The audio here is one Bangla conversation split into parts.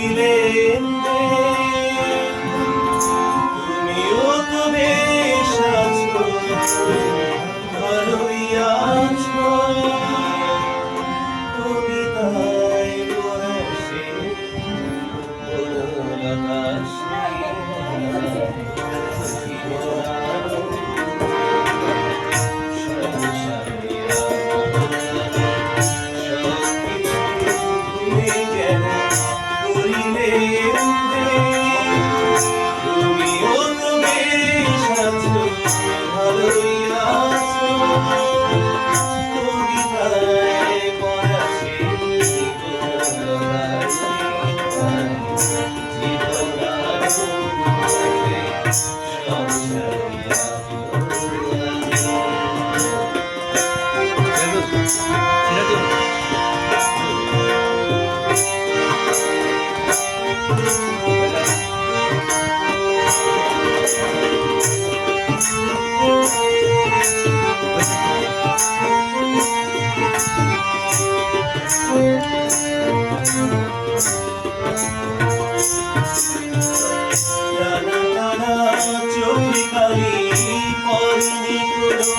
করিলেন তুমিও তো বেশ আছো ভালোই আছো কবিতায় পড়াশে চোখে কালি পরিনি কোনো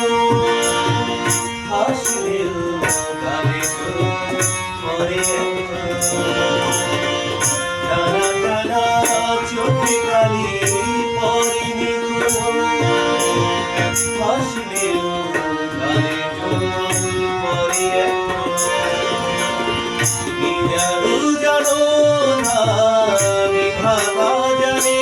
হাসলেও কালে পরে টানা টানা চোখে কালি পরিনি কোনো হাসলেও কালে পরে জানো না বিভাবা জানে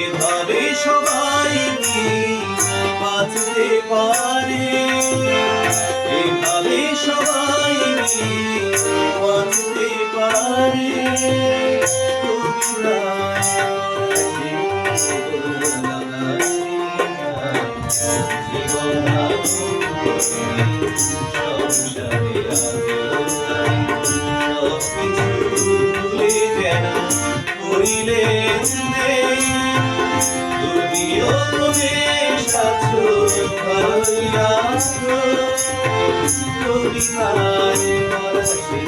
এভাবে সবাই বাঁচতে পারে এভাবে সবাই বাঁচতে পারে তুমিও বেশ আছো ভালোই আছো কবিতায় পড়াশে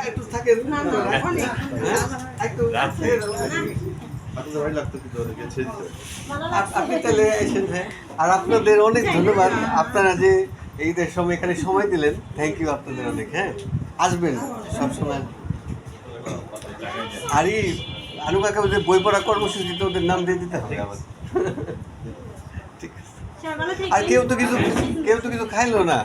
একটু থাকেন আপনি তাহলে এসেছেন। আর আপনাদের অনেক ধন্যবাদ, আপনারা যে এইদের সময় এখানে সময় দিলেন, থ্যাংক ইউ আপনাদের অনেক। হ্যাঁ, আসবেন সবসময়। আর এই আনু কাকা ওদের বই পড়া কর্মসূচিতে ওদের নাম দিয়ে দিতে হবে আবার। ঠিক আছে। আর কেউ তো কিছু খাইলো না।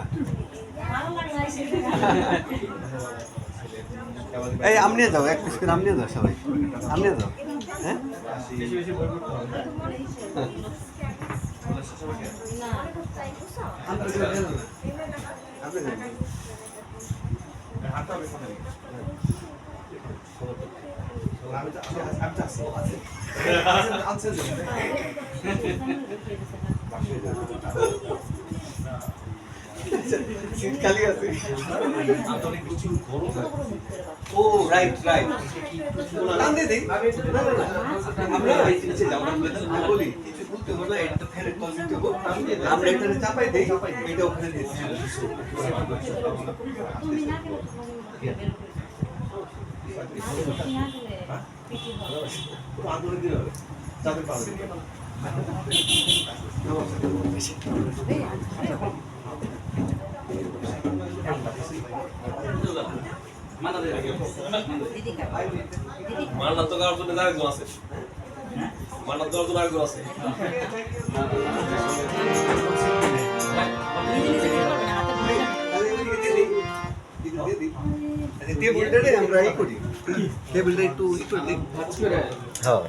এই আমনিয়ে যাও, এক পিস করে আমনিয়ে যাও, সবাই আমনিয়ে যাও। হ্যাঁ, সিট খালি আছে ও রাইট রাইট টান দিয়ে দিই আমরা আমি বলি কিছু বলতে হবে না এটা ফেলে কল দিতে হবে আমরা এখানে চাপাই দেই এটা ওখানে দিয়ে দিই তুমি না গেলে তো আন্দোলন দিতে হবে চাপে পাবে মান্নাত তো কার জন্য আরেকজন আছে মান্নাত দেওয়ার জন্য আরেকজন আছে টেবিলটা আমরা ই করি টেবিলটা একটু ই করে দিই হ্যাঁ